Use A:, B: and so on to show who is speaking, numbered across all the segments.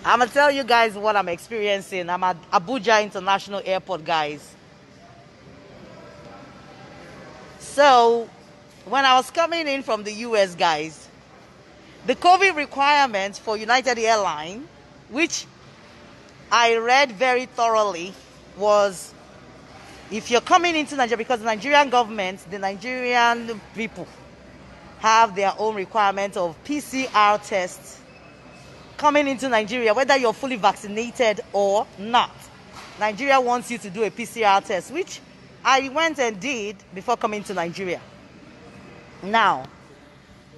A: I'm gonna tell you guys what I'm experiencing. I'm at Abuja International Airport, guys. So, when I was coming in from the US, guys, the COVID requirements for United Airlines, which I read very thoroughly, was if you're coming into Nigeria, because the Nigerian government, the Nigerian people have their own requirement of PCR tests coming into Nigeria, whether you're fully vaccinated or not. Nigeria wants you to do a PCR test, which I went and did before coming to Nigeria. Now,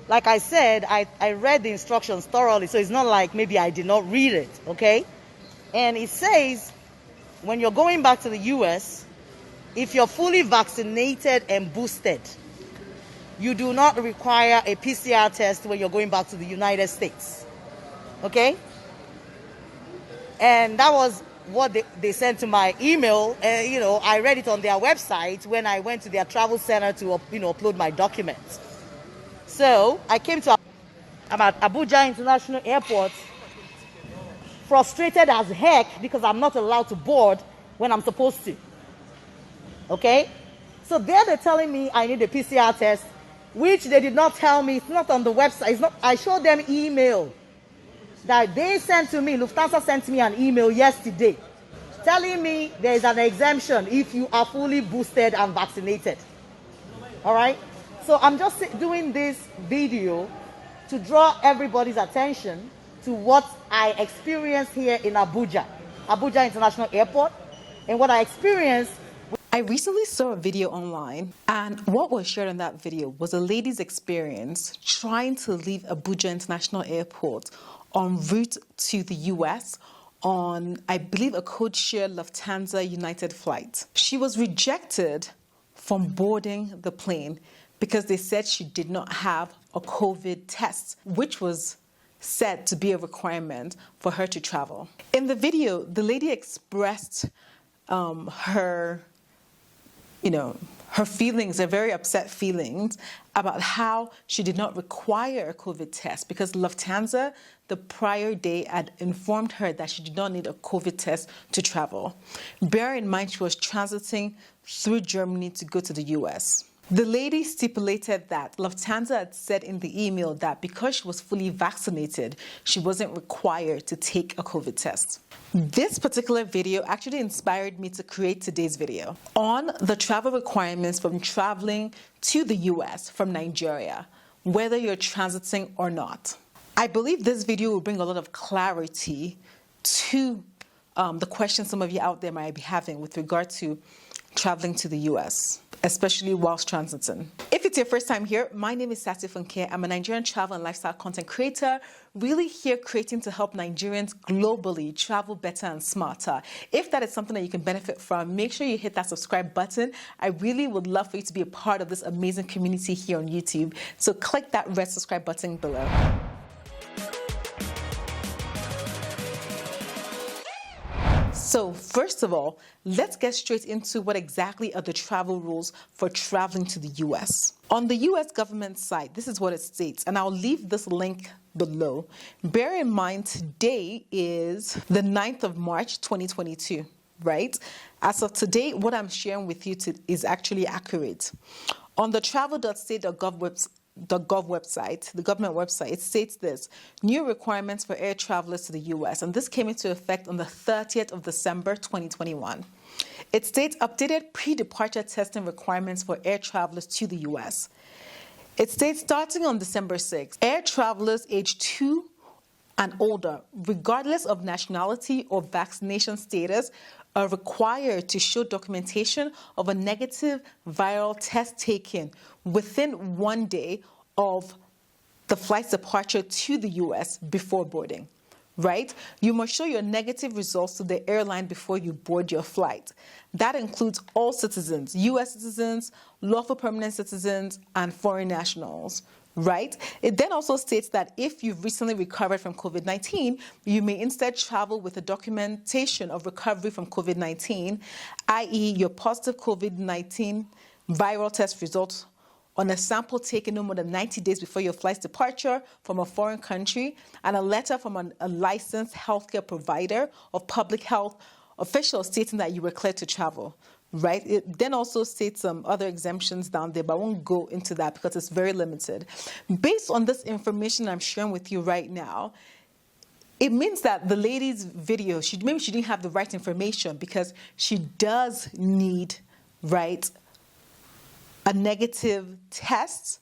A: like I said, I read the instructions thoroughly, so it's not like maybe I did not read it, okay? And it says when you're going back to the US, if you're fully vaccinated and boosted, you do not require a PCR test when you're going back to the United States, okay? And that was what they sent to my email. I read it on their website when I went to their travel center to upload my documents. So I'm at Abuja International Airport, frustrated as heck because I'm not allowed to board when I'm supposed to. Okay? So there they're telling me I need a PCR test, which they did not tell me. It's not on the website. It's not. I showed them email that they sent to me. Lufthansa sent me an email yesterday telling me there is an exemption if you are fully boosted and vaccinated. All right? So I'm just doing this video to draw everybody's attention to what I experienced here in Abuja International Airport, and what I experienced.
B: I recently saw a video online, and what was shared in that video was a lady's experience trying to leave Abuja International Airport en route to the US on, I believe, a code-share Lufthansa United flight. She was rejected from boarding the plane because they said she did not have a COVID test, which was said to be a requirement for her to travel. In the video, the lady expressed her feelings, her very upset feelings about how she did not require a COVID test because Lufthansa the prior day had informed her that she did not need a COVID test to travel. Bear in mind, she was transiting through Germany to go to the US. The lady stipulated that Lufthansa had said in the email that because she was fully vaccinated, she wasn't required to take a COVID test. This particular video actually inspired me to create today's video on the travel requirements from traveling to the US from Nigeria, whether you're transiting or not. I believe this video will bring a lot of clarity to the questions some of you out there might be having with regard to traveling to the US, especially whilst transiting. If it's your first time here, my name is Sati Funke. I'm a Nigerian travel and lifestyle content creator, really here creating to help Nigerians globally travel better and smarter. If that is something that you can benefit from, make sure you hit that subscribe button. I really would love for you to be a part of this amazing community here on YouTube. So click that red subscribe button below. So first of all, let's get straight into what exactly are the travel rules for traveling to the US. On the US government site, this is what it states, and I'll leave this link below. Bear in mind, today is the 9th of March, 2022, right? As of today, what I'm sharing with you is actually accurate. On the travel.state.gov website, the government website, it states this: new requirements for air travelers to the US, and this came into effect on the 30th of December 2021. It states updated pre-departure testing requirements for air travelers to the US. It states starting on December 6th, air travelers age 2 and older, regardless of nationality or vaccination status, are required to show documentation of a negative viral test taken within 1 day of the flight's departure to the US before boarding, right? You must show your negative results to the airline before you board your flight. That includes all citizens, US citizens, lawful permanent citizens, and foreign nationals, right? It then also states that if you've recently recovered from COVID-19, you may instead travel with a documentation of recovery from COVID-19, i.e. your positive COVID-19 viral test results on a sample taken no more than 90 days before your flight's departure from a foreign country, and a letter from a licensed healthcare provider or public health official stating that you were cleared to travel. Right? It then also states some other exemptions down there, but I won't go into that because it's very limited. Based on this information I'm sharing with you right now, it means that the lady's video, maybe she didn't have the right information, because she does need, right, a negative test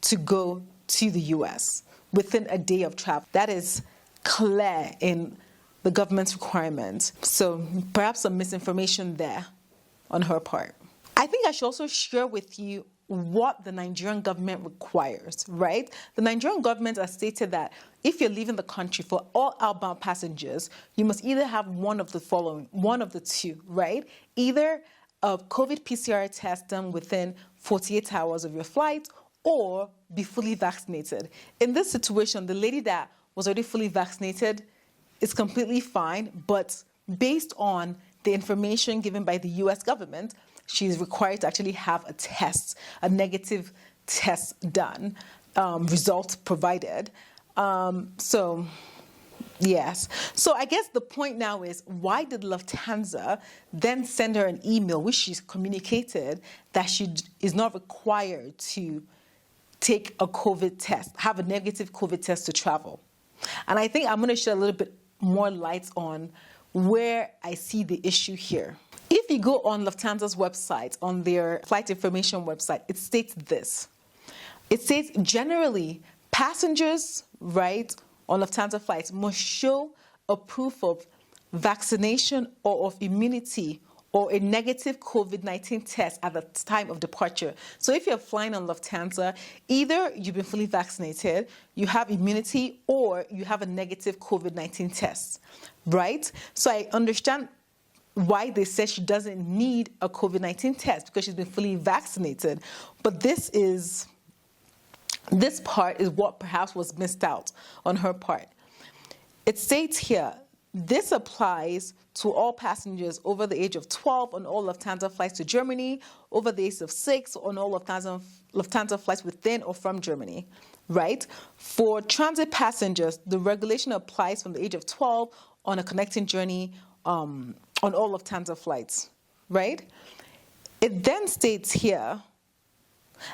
B: to go to the US within a day of travel. That is clear in the government's requirements. So perhaps some misinformation there on her part. I think I should also share with you what the Nigerian government requires, right? The Nigerian government has stated that if you're leaving the country, for all outbound passengers, you must either have one of the following, one of the two, right? Either a COVID PCR test done within 48 hours of your flight, or be fully vaccinated. In this situation, the lady that was already fully vaccinated is completely fine, but based on the information given by the US government, she is required to actually have a test, a negative test done, result provided. So, yes. So I guess the point now is, why did Lufthansa then send her an email which she's communicated that she is not required to take a COVID test, have a negative COVID test to travel? And I think I'm going to shed a little bit more light on where I see the issue here. If you go on Lufthansa's website, on their flight information website, it states this. It says generally passengers, right, on Lufthansa flights must show a proof of vaccination or of immunity or a negative COVID-19 test at the time of departure. So if you're flying on Lufthansa, either you've been fully vaccinated, you have immunity, or you have a negative COVID-19 test, right? So I understand why they said she doesn't need a COVID-19 test, because she's been fully vaccinated. But this part is what perhaps was missed out on her part. It states here, this applies to all passengers over the age of 12 on all Lufthansa flights to Germany, over the age of 6 on all Lufthansa flights within or from Germany, right? For transit passengers, the regulation applies from the age of 12 on a connecting journey on all Lufthansa flights, right? It then states here,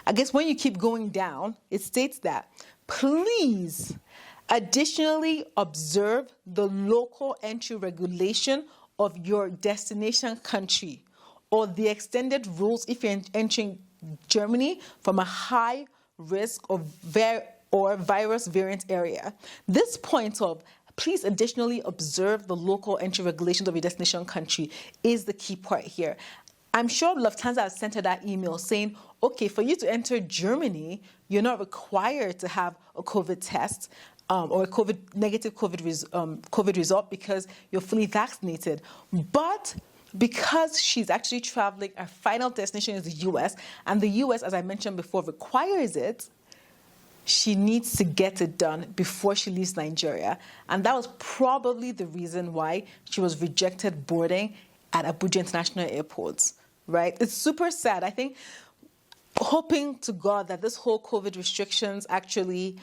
B: I guess when you keep going down, it states that, please additionally observe the local entry regulation of your destination country, or the extended rules if you're entering Germany from a high risk or virus variant area. This point of please additionally observe the local entry regulations of your destination country is the key part here. I'm sure Lufthansa has sent her that email saying, okay, for you to enter Germany, you're not required to have a COVID test or a negative COVID result because you're fully vaccinated. But because she's actually traveling, her final destination is the US, and the US, as I mentioned before, requires it, she needs to get it done before she leaves Nigeria. And that was probably the reason why she was rejected boarding at Abuja International Airport, right? It's super sad. I think hoping to God that this whole COVID restrictions actually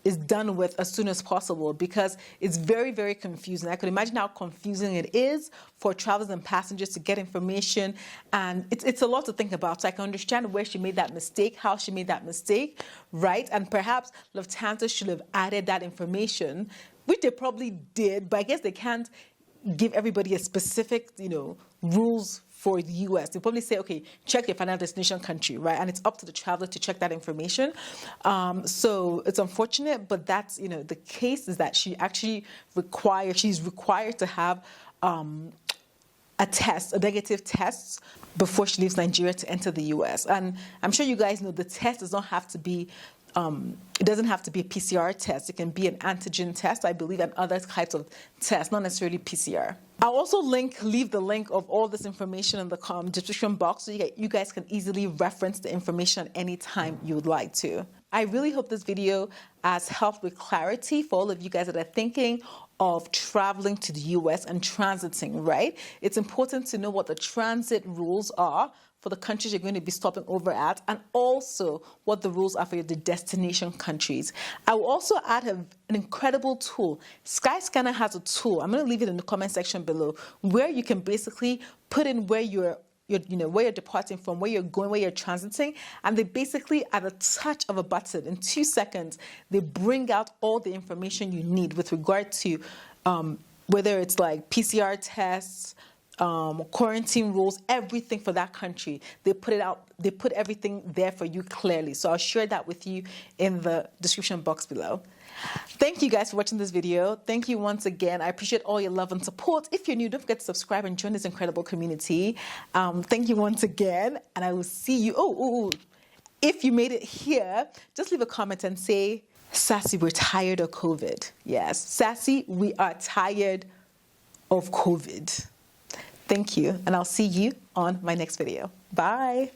B: is done with as soon as possible, because it's very, very confusing. I could imagine how confusing it is for travelers and passengers to get information, and it's a lot to think about. So I can understand where she made that mistake, how she made that mistake, right? And perhaps Lufthansa should have added that information, which they probably did, but I guess they can't give everybody a specific, rules for the US. They probably say, okay, check your final destination country, right? And it's up to the traveler to check that information. So it's unfortunate, but that's, the case is that she's required to have a negative test before she leaves Nigeria to enter the US. And I'm sure you guys know the test does not have to be it doesn't have to be a PCR test. It can be an antigen test, I believe, and other types of tests, not necessarily PCR. I'll also leave the link of all this information in the description box so you guys can easily reference the information any time you would like to. I really hope this video has helped with clarity for all of you guys that are thinking of traveling to the US and transiting, right? It's important to know what the transit rules are for for the countries you're going to be stopping over at, and also what the rules are for the destination countries. I will also add an incredible tool. Skyscanner has a tool. I'm going to leave it in the comment section below, where you can basically put in where you're departing from, where you're going, where you're transiting, and they basically, at a touch of a button, in 2 seconds, they bring out all the information you need with regard to whether it's like PCR tests, quarantine rules, everything for that country. They put it out, they put everything there for you clearly. So I'll share that with you in the description box below. Thank you guys for watching this video. Thank you once again. I appreciate all your love and support. If you're new, don't forget to subscribe and join this incredible community. Thank you once again, and I will see you. If you made it here, just leave a comment and say, Sassy, we're tired of COVID. Yes, Sassy, we are tired of COVID. Thank you, and I'll see you on my next video. Bye.